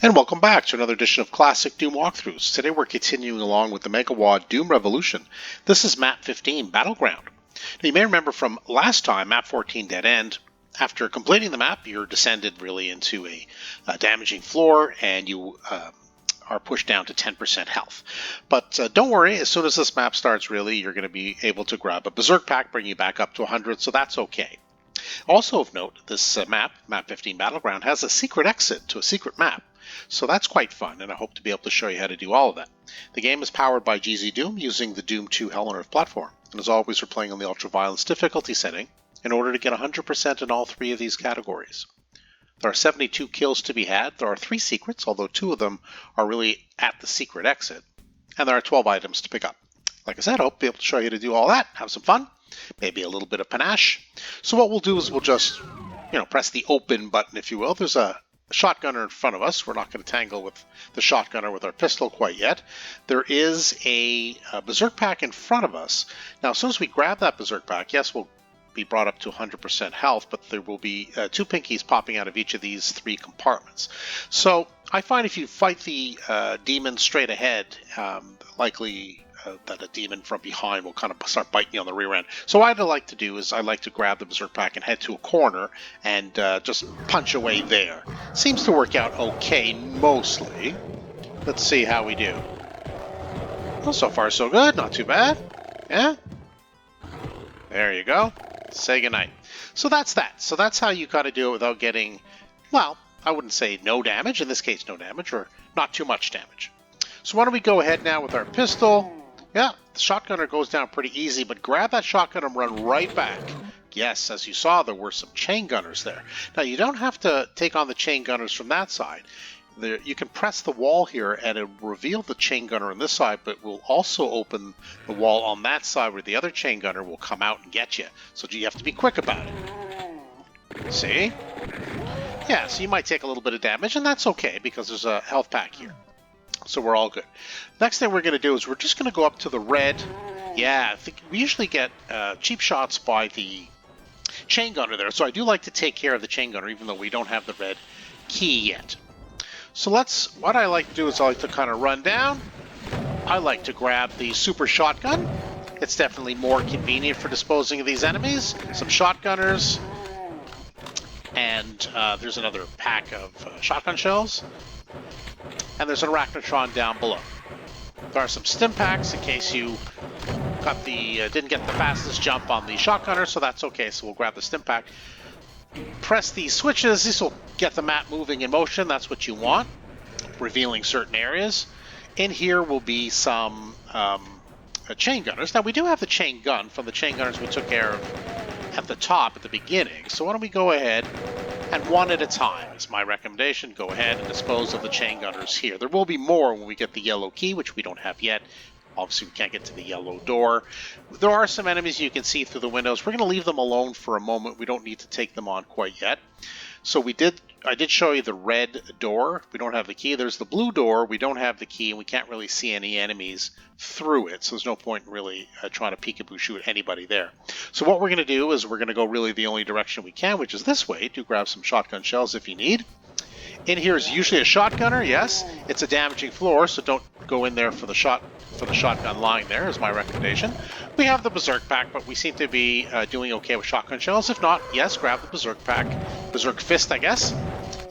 And welcome back to another edition of Classic Doom Walkthroughs. Today we're continuing along with the Megawatt Doom Revolution. This is Map 15, Battleground. Now you may remember from last time, Map 14, Dead End. After completing the map, you're descended really into a damaging floor, and you are pushed down to 10% health. But don't worry, as soon as this map starts, really, you're going to be able to grab a berserk pack, bring you back up to 100, so that's okay. Also of note, this map 15 Battleground, has a secret exit to a secret map. So that's quite fun, and I hope to be able to show you how to do all of that. The game is powered by GZDoom using the Doom 2 Hell on Earth platform. And as always, we're playing on the ultra-violence difficulty setting in order to get 100% in all three of these categories. There are 72 kills to be had. There are 3 secrets, although 2 of them are really at the secret exit. And there are 12 items to pick up. Like I said, I hope to be able to show you how to do all that, have some fun, maybe a little bit of panache. So what we'll do is we'll just, press the open button, if you will. There's a shotgunner in front of us. We're not going to tangle with the shotgunner with our pistol quite yet. There is a berserk pack in front of us. Now, as soon as we grab that berserk pack, yes, we'll be brought up to 100% health, but there will be 2 pinkies popping out of each of these 3 compartments. So I find if you fight the demon straight ahead, likely that a demon from behind will kind of start biting you on the rear end. So what I like to do is I like to grab the berserk pack and head to a corner and just punch away there. Seems to work out okay mostly. Let's see how we do. Well, so far so good, not too bad. Yeah? There you go. Say goodnight. So that's that. So that's how you gotta do it without getting, well, I wouldn't say no damage, in this case no damage, or not too much damage. So why don't we go ahead now with our pistol. Yeah, the shotgunner goes down pretty easy, but grab that shotgun and run right back. Yes, as you saw, there were some chain gunners there. Now, you don't have to take on the chain gunners from that side. You can press the wall here, and it will reveal the chain gunner on this side, but will also open the wall on that side where the other chain gunner will come out and get you. So you have to be quick about it. See? Yeah, so you might take a little bit of damage, and that's okay, because there's a health pack here. So we're all good. Next thing we're going to do is we're just going to go up to the red. Yeah, I think we usually get cheap shots by the chain gunner there. So I do like to take care of the chain gunner, even though we don't have the red key yet. So what I like to do is I like to kind of run down. I like to grab the super shotgun. It's definitely more convenient for disposing of these enemies. Some shotgunners. And there's another pack of shotgun shells. And there's an arachnotron down below. There are some stim packs in case you got didn't get the fastest jump on the shotgunner, so that's okay. So we'll grab the stim pack. Press these switches. This will get the map moving in motion. That's what you want, revealing certain areas. In here will be some chain gunners. Now we do have the chain gun from the chain gunners we took care of at the top at the beginning. So why don't we go ahead and one at a time is my recommendation. Go ahead and dispose of the chain gunners here. There will be more when we get the yellow key, which we don't have yet. Obviously, we can't get to the yellow door. There are some enemies you can see through the windows. We're going to leave them alone for a moment. We don't need to take them on quite yet. So I did show you the red door. We don't have the key. There's the blue door. We don't have the key, and we can't really see any enemies through it. So there's no point in really trying to peekaboo shoot anybody there. So what we're going to do is we're going to go really the only direction we can, which is this way. Do grab some shotgun shells if you need. In here is usually a shotgunner. Yes, it's a damaging floor, so don't go in there for the shotgun lying there is my recommendation. We have the berserk pack, but we seem to be doing okay with shotgun shells. If not, yes, grab the berserk pack, berserk fist, I guess,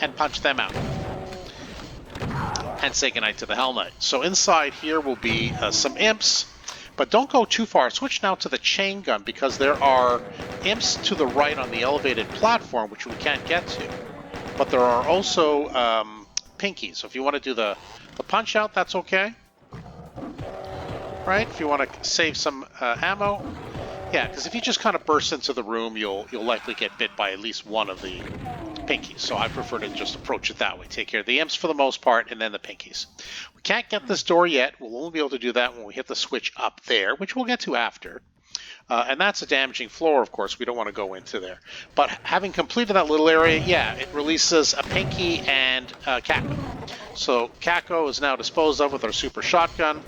and punch them out. And say goodnight to the Hell Knight. So inside here will be some imps, but don't go too far. Switch now to the chain gun because there are imps to the right on the elevated platform, which we can't get to. But there are also pinkies. So if you want to do the punch out, that's okay. Right? If you want to save some ammo. Yeah, because if you just kind of burst into the room, you'll likely get bit by at least one of the pinkies. So I prefer to just approach it that way. Take care of the imps for the most part, and then the pinkies. We can't get this door yet. We'll only be able to do that when we hit the switch up there, which we'll get to after. And that's a damaging floor, of course. We don't want to go into there. But having completed that little area, yeah, it releases a pinky and Kako. So Kako is now disposed of with our super shotgun.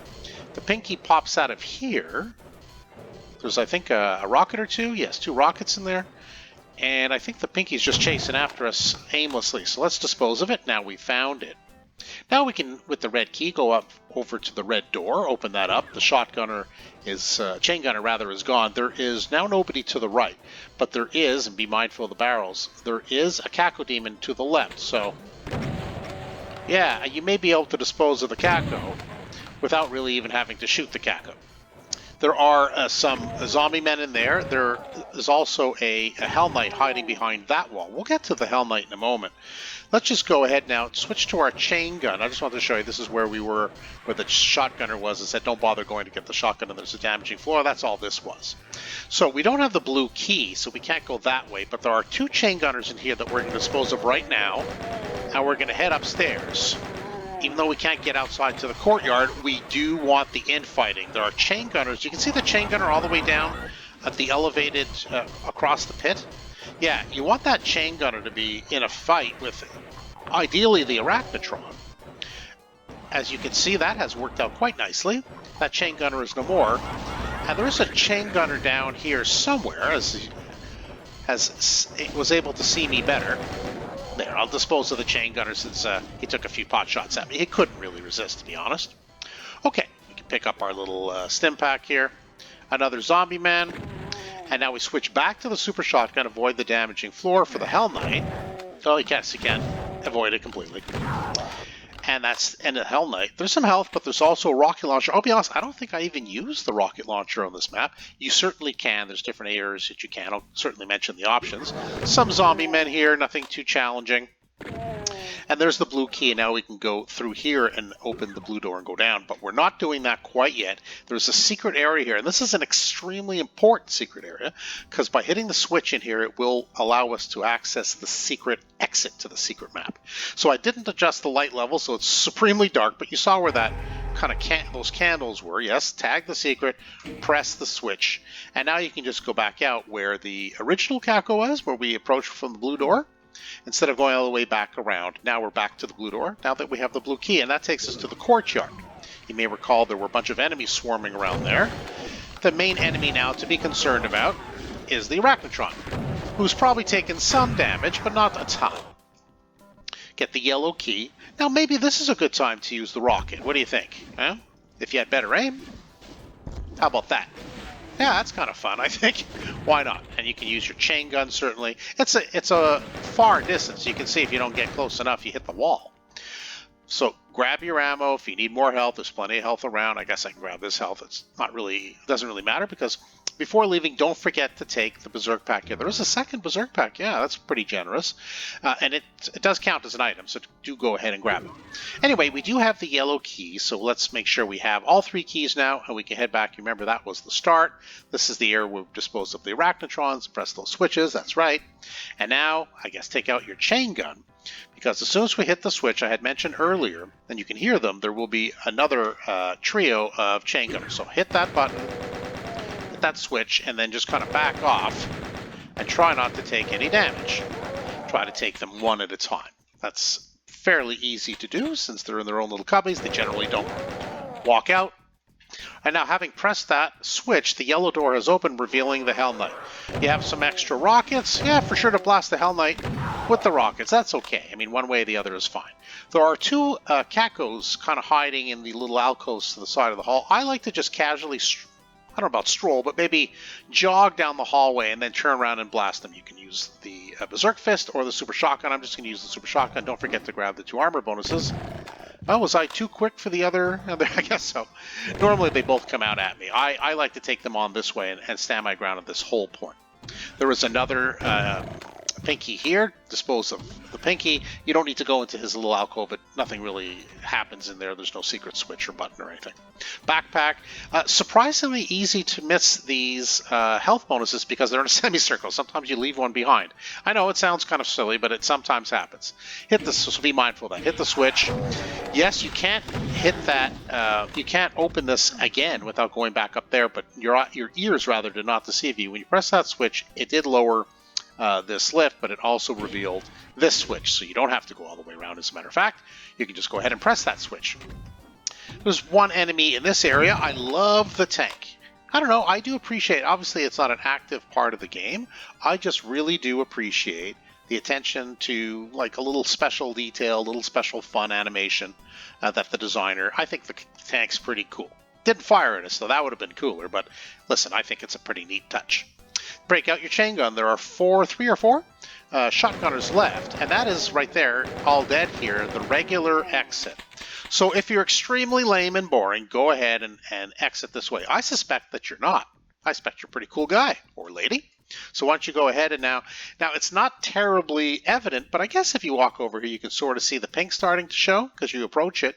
The pinky pops out of here. There's, I think, a rocket or 2. Yes, 2 rockets in there. And I think the pinky's just chasing after us aimlessly. So let's dispose of it. Now we found it. Now we can, with the red key, go up over to the red door, open that up. The shotgunner is, chain gunner rather, is gone. There is now nobody to the right, but there is, and be mindful of the barrels, there is a Caco demon to the left. So, yeah, you may be able to dispose of the Caco without really even having to shoot the Caco. There are some zombie men in there. There is also a Hell Knight hiding behind that wall. We'll get to the Hell Knight in a moment. Let's just go ahead now and switch to our chain gun. I just wanted to show you this is where we were, where the shotgunner was. I said don't bother going to get the shotgun and there's a damaging floor. That's all this was. So we don't have the blue key, so we can't go that way, but there are two chain gunners in here that we're going to dispose of right now, and we're going to head upstairs. Even though we can't get outside to the courtyard, we do want the infighting. There are chain gunners. You can see the chain gunner all the way down at the elevated across the pit. Yeah, you want that chain gunner to be in a fight with, ideally, the Arachnotron. As you can see, that has worked out quite nicely. That chain gunner is no more. And there is a chain gunner down here somewhere, as it was able to see me better. There, I'll dispose of the chain gunner since he took a few pot shots at me. He couldn't really resist, to be honest. Okay, we can pick up our little stim pack here. Another zombie man. And now we switch back to the super shotgun, avoid the damaging floor for the Hell Knight. Oh, yes, you can avoid it completely. And that's end of Hell Knight. There's some health, but there's also a rocket launcher. I'll be honest, I don't think I even used the rocket launcher on this map. You certainly can. There's different areas that you can. I'll certainly mention the options. Some zombie men here, nothing too challenging. And there's the blue key, and now we can go through here and open the blue door and go down. But we're not doing that quite yet. There's a secret area here, and this is an extremely important secret area, because by hitting the switch in here, it will allow us to access the secret exit to the secret map. So I didn't adjust the light level, so it's supremely dark, but you saw where that kind of those candles were. Yes, tag the secret, press the switch, and now you can just go back out where the original Caco was, where we approached from the blue door. Instead of going all the way back around, now we're back to the blue door, now that we have the blue key, and that takes us to the courtyard. You may recall there were a bunch of enemies swarming around there. The main enemy now to be concerned about is the Arachnotron, who's probably taken some damage, but not a ton. Get the yellow key. Now maybe this is a good time to use the rocket. What do you think? Huh? If you had better aim? How about that? Yeah, that's kind of fun, I think. Why not? And you can use your chain gun, certainly. It's a far distance. You can see if you don't get close enough, you hit the wall. So grab your ammo. If you need more health, there's plenty of health around. I guess I can grab this health. It doesn't really matter, because before leaving, don't forget to take the berserk pack here. There is a second berserk pack. Yeah, that's pretty generous. And it does count as an item, so do go ahead and grab it. Anyway, we do have the yellow key, so let's make sure we have all three keys now, and we can head back. Remember, that was the start. This is the area where we've disposed of the Arachnotrons. Press those switches. That's right. And now, I guess, take out your chain gun, because as soon as we hit the switch, I had mentioned earlier, and you can hear them, there will be another trio of chain gunners. So hit that button, hit that switch, and then just kind of back off and try not to take any damage. Try to take them one at a time. That's fairly easy to do since they're in their own little cubbies. They generally don't walk out. And now, having pressed that switch, the yellow door has opened, revealing the Hell Knight. You have some extra rockets. Yeah, for sure to blast the Hell Knight with the rockets. That's okay. I mean, one way or the other is fine. There are two Cacos kind of hiding in the little alcoves to the side of the hall. I like to just casually, I don't know about stroll, but maybe jog down the hallway and then turn around and blast them. You can use the Berserk Fist or the Super Shotgun. I'm just going to use the Super Shotgun. Don't forget to grab the 2 armor bonuses. Oh, was I too quick for the other? I guess so. Normally they both come out at me. I like to take them on this way and stand my ground at this whole point. There is another Pinky here. Dispose of the Pinky. You don't need to go into his little alcove. Nothing really happens in there. There's no secret switch or button or anything. Backpack. Surprisingly easy to miss these health bonuses because they're in a semicircle. Sometimes you leave one behind. I know it sounds kind of silly, but it sometimes happens. Hit this, so be mindful of that. Hit the switch. Yes, you can't hit that. You can't open this again without going back up there, but your ears rather did not deceive you. When you press that switch, it did lower this lift, but it also revealed this switch, so you don't have to go all the way around. As a matter of fact, you can just go ahead and press that switch. There's one enemy in this area. I love the tank. I don't know, I do appreciate, obviously it's not an active part of the game, I just really do appreciate the attention to like a little special detail, a little special fun animation that the designer, I think the tank's pretty cool. Didn't fire at us, though. That would have been cooler, but listen, I think it's a pretty neat touch. Break out your chain gun. There are three or four shotgunners left, and that is right there, all dead here, the regular exit. So if you're extremely lame and boring, go ahead and exit this way. I suspect that you're not. I suspect you're a pretty cool guy or lady. So why don't you go ahead and now it's not terribly evident, but I guess if you walk over here, you can sort of see the pink starting to show because you approach it.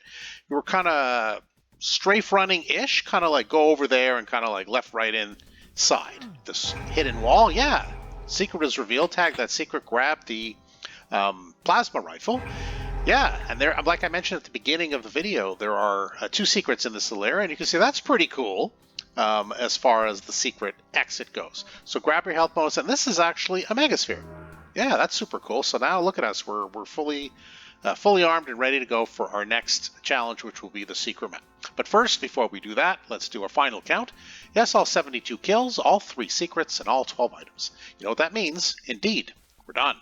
You were kind of strafe running-ish, kind of like go over there and kind of like left, right inside this hidden wall. Yeah, secret is revealed. Tag that secret. Grab the plasma rifle. Yeah, and there, like I mentioned at the beginning of the video, there are 2 secrets in this little area, and you can see that's pretty cool as far as the secret exit goes. So grab your health bonus, and this is actually a megasphere. Yeah, that's super cool. So now look at us. We're fully armed and ready to go for our next challenge, which will be the secret map. But first, before we do that, let's do our final count. Yes, all 72 kills, all 3 secrets, and all 12 items. You know what that means? Indeed, we're done.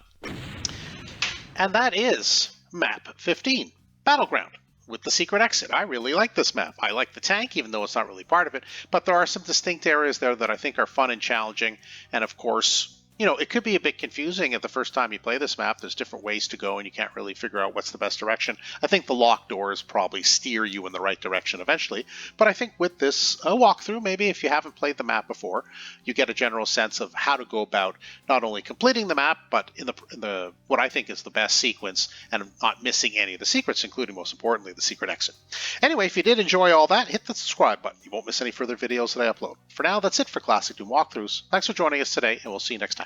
And that is map 15, Battleground, with the secret exit. I really like this map. I like the tank, even though it's not really part of it, but there are some distinct areas there that I think are fun and challenging, and of course, you know, it could be a bit confusing at the first time you play this map. There's different ways to go, and you can't really figure out what's the best direction. I think the locked doors probably steer you in the right direction eventually, but I think with this walkthrough, maybe if you haven't played the map before, you get a general sense of how to go about not only completing the map, but in the what I think is the best sequence, and not missing any of the secrets, including, most importantly, the secret exit. Anyway, if you did enjoy all that, hit the subscribe button. You won't miss any further videos that I upload. For now, that's it for Classic Doom Walkthroughs. Thanks for joining us today, and we'll see you next time.